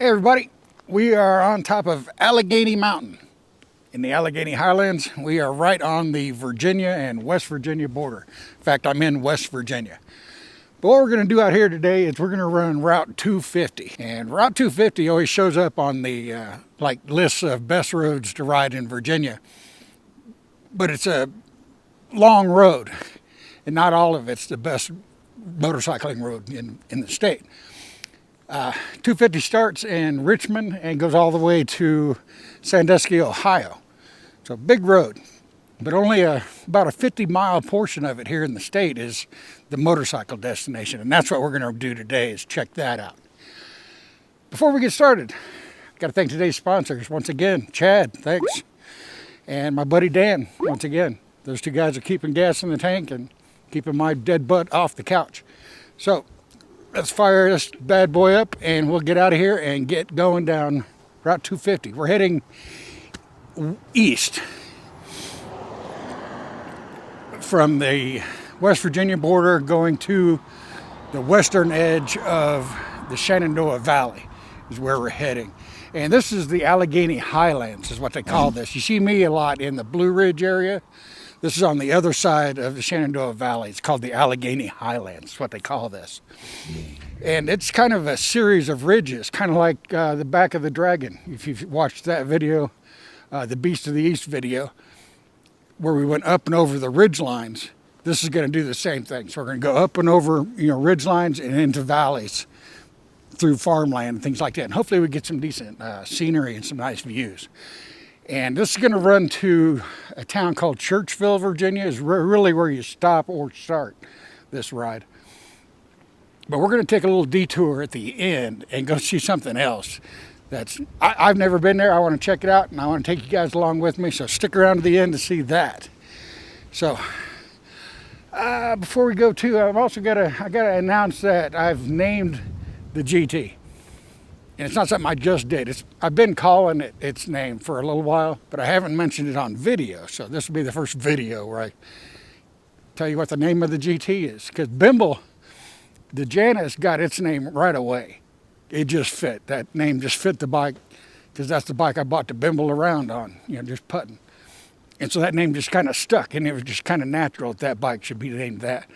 Hey everybody, we are on top of Allegheny Mountain in the Allegheny Highlands. We are right on the Virginia and West Virginia border. In fact, I'm in West Virginia. But what we're going to do out here today is we're going to run Route 250. And Route 250 always shows up on the lists of best roads to ride in Virginia. But it's a long road, and not all of it's the best motorcycling road in the state. 250 starts in Richmond and goes all the way to Sandusky, Ohio. So big road, but only about a 50-mile portion of it here in the state is the motorcycle destination, and that's what we're going to do today is check that out. Before we get started, I've got to thank today's sponsors once again. Chad, thanks, and my buddy Dan once again. Those two guys are keeping gas in the tank and keeping my dead butt off the couch. So let's fire this bad boy up and we'll get out of here and get going down Route 250. We're heading east from the West Virginia border, going to the western edge of the Shenandoah Valley is where we're heading. And this is the Allegheny Highlands is what they call this. You see me a lot in the Blue Ridge area. This is on the other side of the Shenandoah Valley. It's called the Allegheny Highlands, is what they call this. And it's kind of a series of ridges, kind of like the back of the dragon. If you've watched that video, the Beast of the East video, where we went up and over the ridge lines, this is going to do the same thing. So we're going to go up and over, ridge lines and into valleys through farmland and things like that. And hopefully we get some decent scenery and some nice views. And this is going to run to a town called Churchville, Virginia, is really where you stop or start this ride. But we're going to take a little detour at the end and go see something else. I've never been there. I want to check it out, and I want to take you guys along with me. So stick around to the end to see that. So before we go to, I gotta announce that I've named the GT. And it's not something I just did. I've been calling it its name for a little while, but I haven't mentioned it on video. So this will be the first video where I tell you what the name of the GT is. Because Bimble, the Janus, got its name right away. It just fit. That name just fit the bike because that's the bike I bought to bimble around on, just putting. And so that name just kind of stuck, and it was just kind of natural that bike should be named that.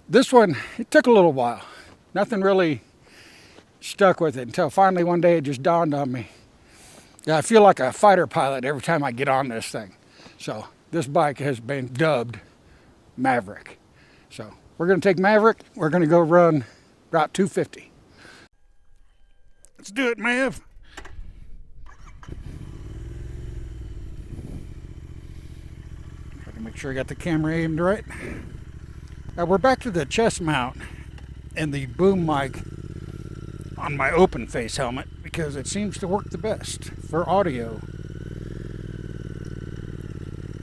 This one, it took a little while. Nothing really stuck with it until finally one day it just dawned on me. Yeah, I feel like a fighter pilot every time I get on this thing. So this bike has been dubbed Maverick. So we're going to take Maverick. We're going to go run Route 250. Let's do it, Mav. Try to make sure I got the camera aimed right. We're back to the chest mount and the boom mic on my open face helmet because it seems to work the best for audio.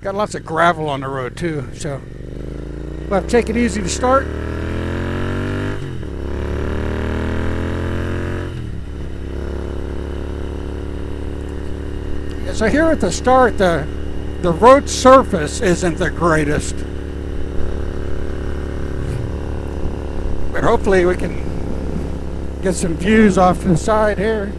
Got lots of gravel on the road too, so we'll have to take it easy to start. So here at the start, the road surface isn't the greatest, but hopefully we can get some views off to the side here.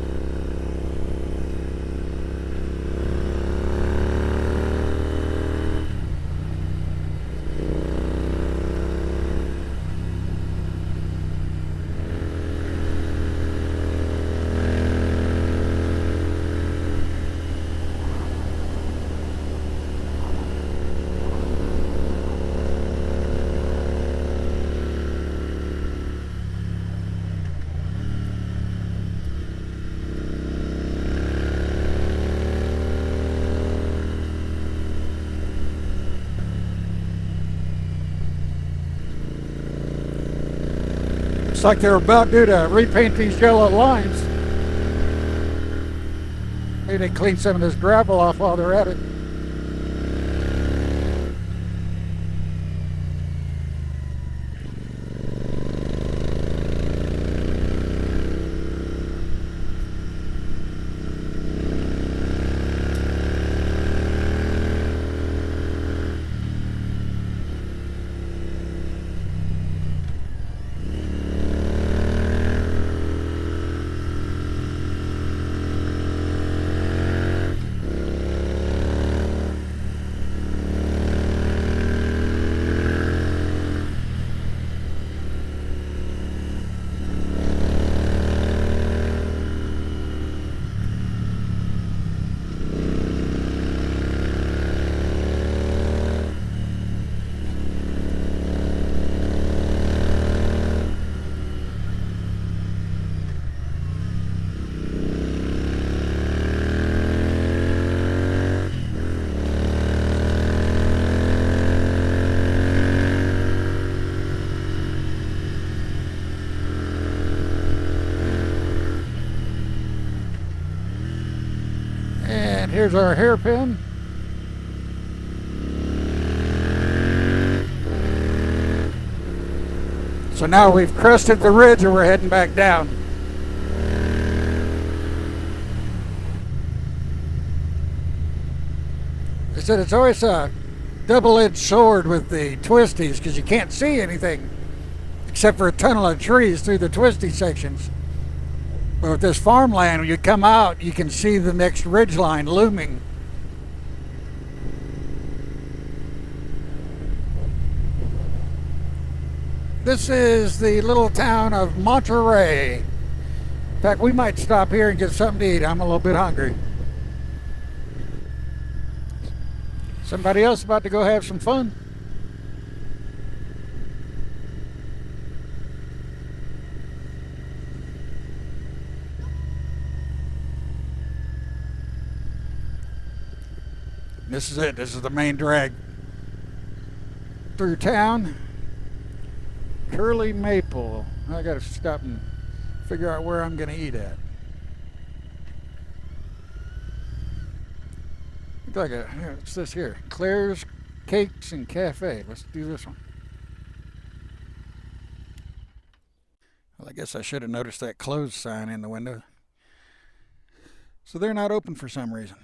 Looks like they're about due to repaint these yellow lines. Maybe they clean some of this gravel off while they're at it. And here's our hairpin. So now we've crested the ridge and we're heading back down. I said it's always a double-edged sword with the twisties because you can't see anything except for a tunnel of trees through the twisty sections. But with this farmland, when you come out, you can see the next ridge line looming. This is the little town of Monterey. In fact, we might stop here and get something to eat. I'm a little bit hungry. Somebody else about to go have some fun? This is it. This is the main drag through town. Curly Maple. I gotta stop and figure out where I'm gonna eat at. Looks like what's this here? Claire's Cakes and Cafe. Let's do this one. Well, I guess I should have noticed that closed sign in the window. So they're not open for some reason.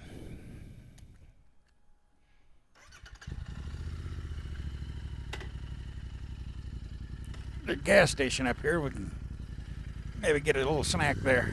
The gas station up here, we can maybe get a little snack there.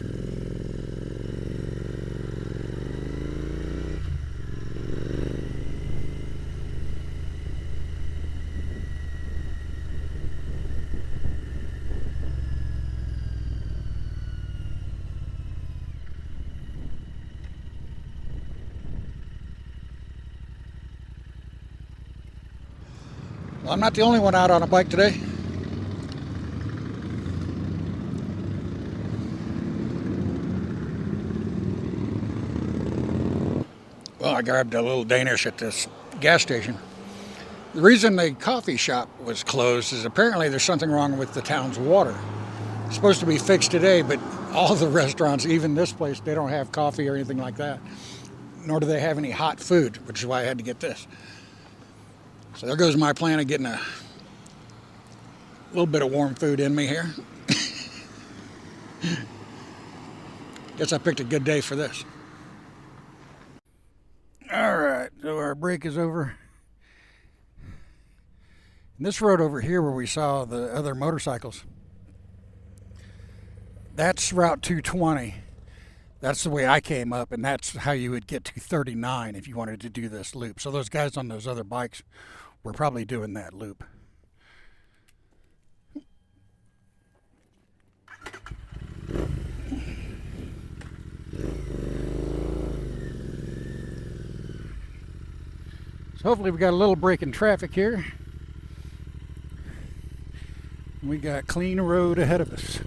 Well, I'm not the only one out on a bike today. Well, I grabbed a little Danish at this gas station. The reason the coffee shop was closed is apparently there's something wrong with the town's water. It's supposed to be fixed today, but all the restaurants, even this place, they don't have coffee or anything like that. Nor do they have any hot food, which is why I had to get this. So there goes my plan of getting a little bit of warm food in me here. Guess I picked a good day for this. Alright, so our break is over. And this road over here where we saw the other motorcycles, that's Route 220. That's the way I came up, and that's how you would get to 39 if you wanted to do this loop. So those guys on those other bikes were probably doing that loop. So hopefully we got a little break in traffic here. We got clean road ahead of us.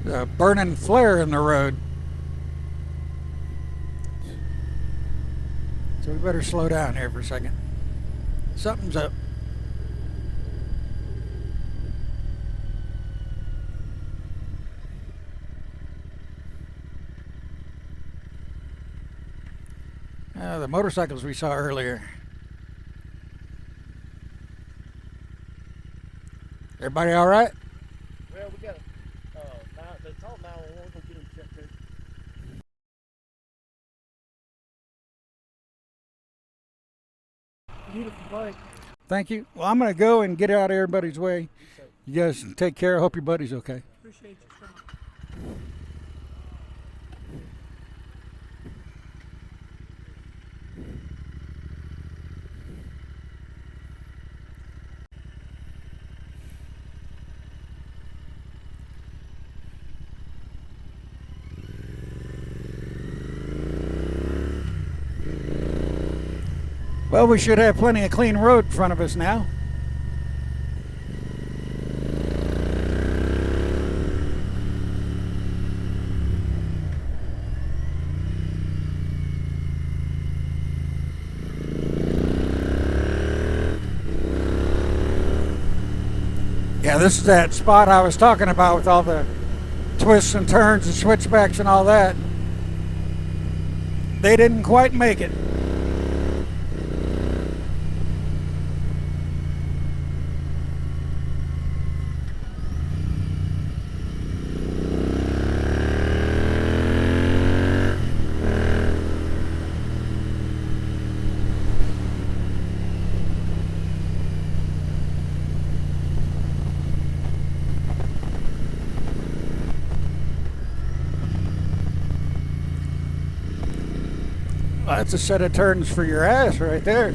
A burning flare in the road. So we better slow down here for a second. Something's up. The motorcycles we saw earlier. Everybody all right? Well, we got they called 911. Go get them checked out. Beautiful bike. Thank you. Well, I'm going to go and get out of everybody's way. You guys take care. I hope your buddy's okay. Appreciate you so much. Well, we should have plenty of clean road in front of us now. Yeah, this is that spot I was talking about with all the twists and turns and switchbacks and all that. They didn't quite make it. Well, that's a set of turns for your ass right there.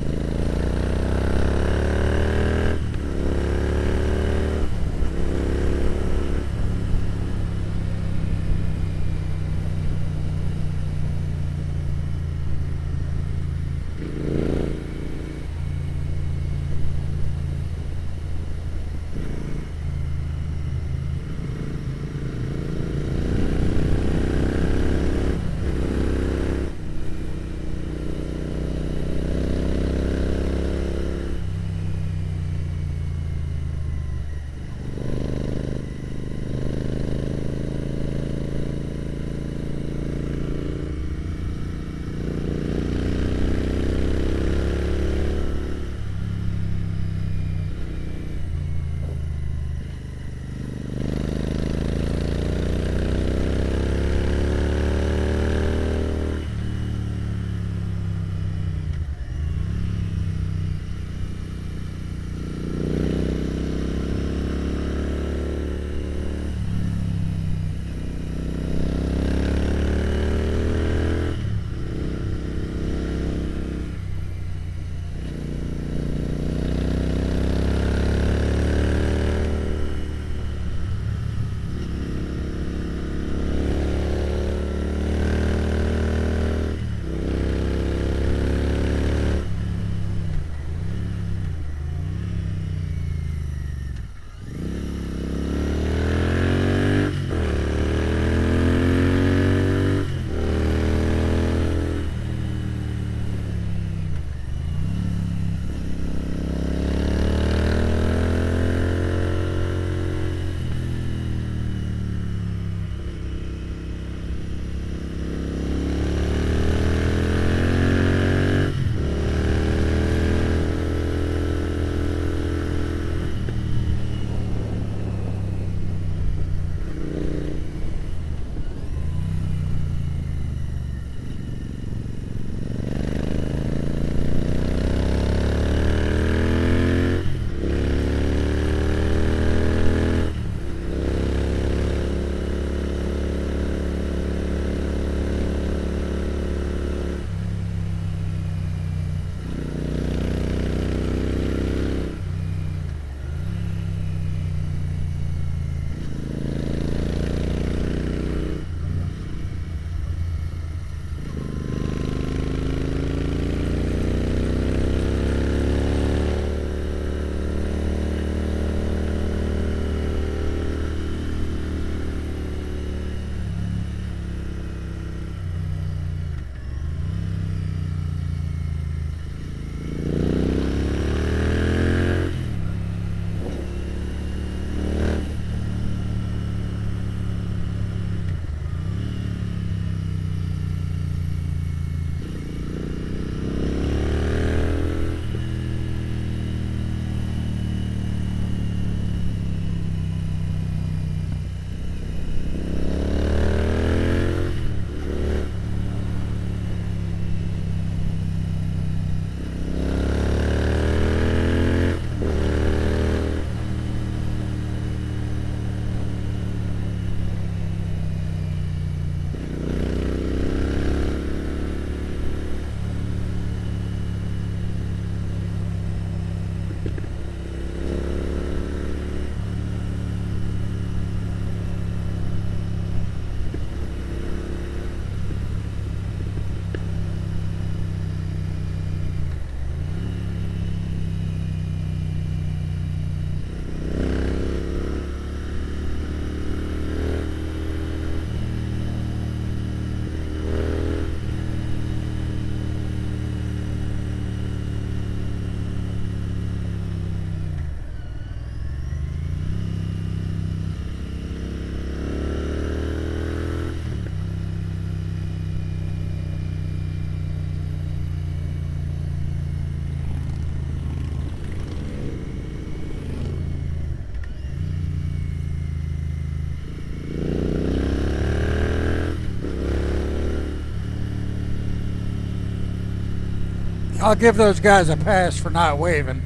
I'll give those guys a pass for not waving.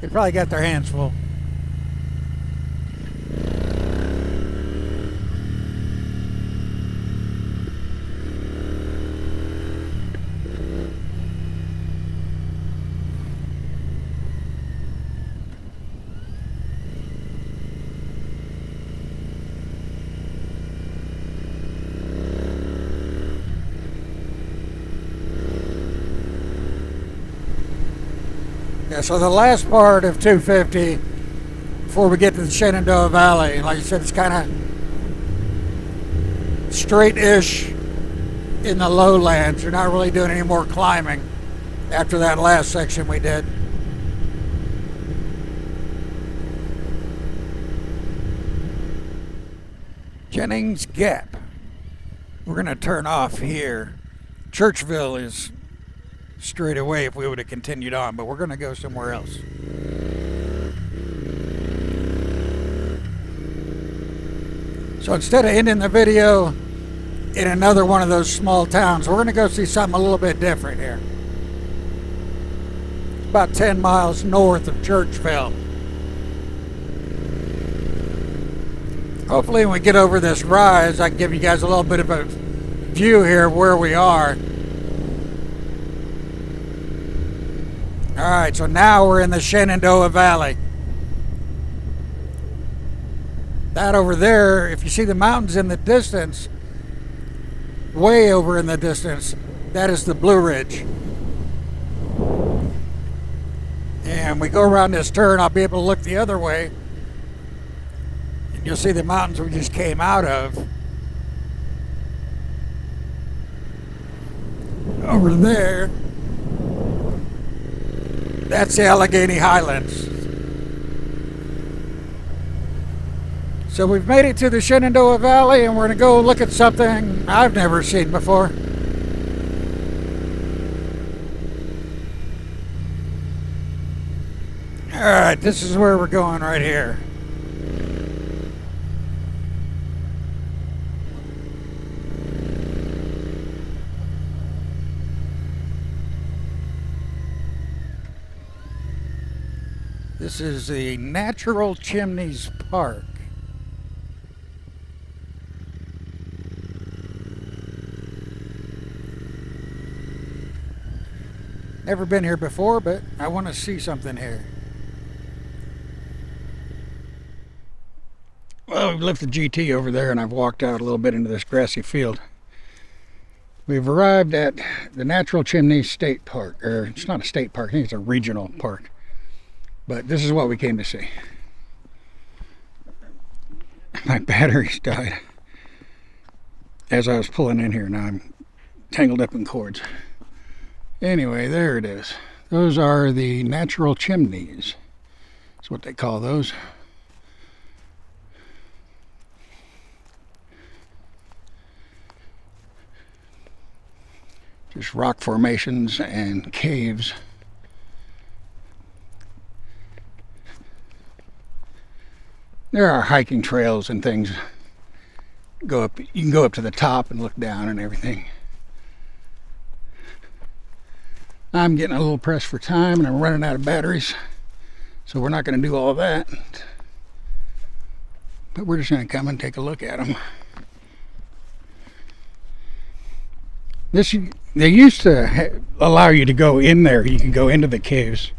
They probably got their hands full. Yeah, so the last part of 250, before we get to the Shenandoah Valley, like I said, it's kind of straight-ish in the lowlands. You're not really doing any more climbing after that last section we did. Jennings Gap. We're going to turn off here. Churchville is straight away if we would have continued on, but we're going to go somewhere else. So instead of ending the video in another one of those small towns, we're going to go see something a little bit different here. It's about 10 miles north of Churchville. Hopefully when we get over this rise, I can give you guys a little bit of a view here of where we are. Alright, so now we're in the Shenandoah Valley. That over there, if you see the mountains in the distance, way over in the distance, that is the Blue Ridge. And we go around this turn, I'll be able to look the other way. And you'll see the mountains we just came out of. Over there, that's the Allegheny Highlands. So we've made it to the Shenandoah Valley, and we're going to go look at something I've never seen before. Alright, this is where we're going right here. This is the Natural Chimneys Park. Never been here before, but I want to see something here. Well, we've left the GT over there and I've walked out a little bit into this grassy field. We've arrived at the Natural Chimneys State Park, or it's not a state park, I think it's a regional park. But this is what we came to see. My batteries died as I was pulling in here. Now I'm tangled up in cords. Anyway, there it is. Those are the natural chimneys. That's what they call those. Just rock formations and caves. There are hiking trails and things. Go up. You can go up to the top and look down and everything. I'm getting a little pressed for time and I'm running out of batteries, so we're not going to do all that. But we're just going to come and take a look at them. They used to allow you to go in there. You can go into the caves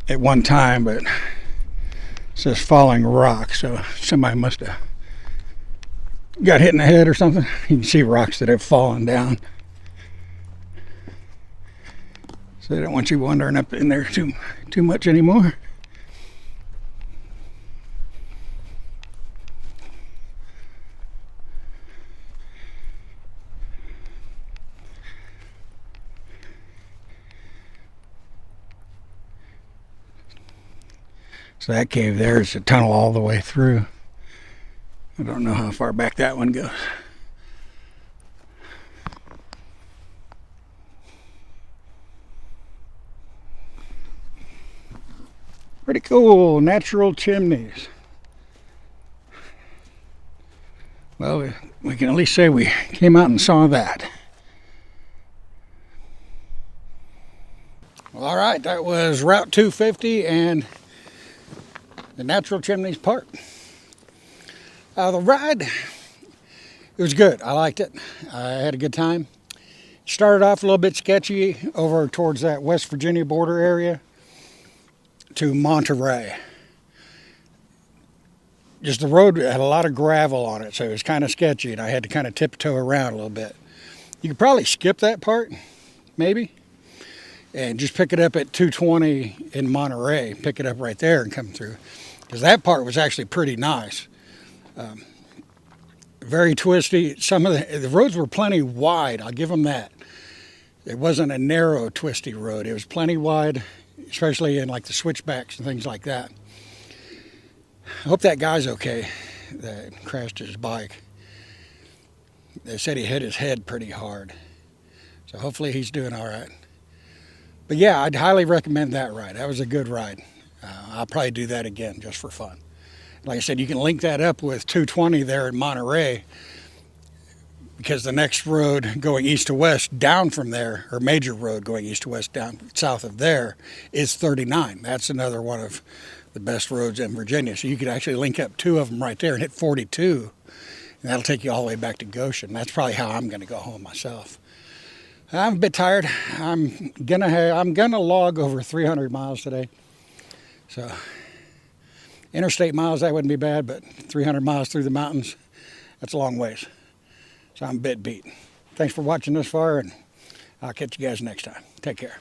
at one time, but it says falling rock, so somebody must have got hit in the head or something. You can see rocks that have fallen down. So they don't want you wandering up in there too much anymore. So that cave there is a tunnel all the way through. I don't know how far back that one goes. Pretty cool, natural chimneys. Well, we can at least say we came out and saw that. All right, that was Route 250 and the Natural Chimneys Park. The ride, it was good. I liked it. I had a good time. Started off a little bit sketchy over towards that West Virginia border area to Monterey. Just the road had a lot of gravel on it, so it was kind of sketchy, and I had to kind of tiptoe around a little bit. You could probably skip that part, maybe, and just pick it up at 220 in Monterey. Pick it up right there and come through, because that part was actually pretty nice. Very twisty. Some of the roads were plenty wide. I'll give them that. It wasn't a narrow, twisty road. It was plenty wide, especially in like the switchbacks and things like that. I hope that guy's okay that crashed his bike. They said he hit his head pretty hard. So hopefully he's doing all right. But yeah, I'd highly recommend that ride. That was a good ride. I'll probably do that again just for fun. Like I said, you can link that up with 220 there in Monterey, because the next road going east to west down from there, or major road going east to west down south of there, is 39. That's another one of the best roads in Virginia. So you could actually link up two of them right there and hit 42. And that'll take you all the way back to Goshen. That's probably how I'm going to go home myself. I'm a bit tired. I'm gonna log over 300 miles today. So interstate miles, that wouldn't be bad, but 300 miles through the mountains, that's a long ways. So I'm a bit beat. Thanks for watching this far, and I'll catch you guys next time. Take care.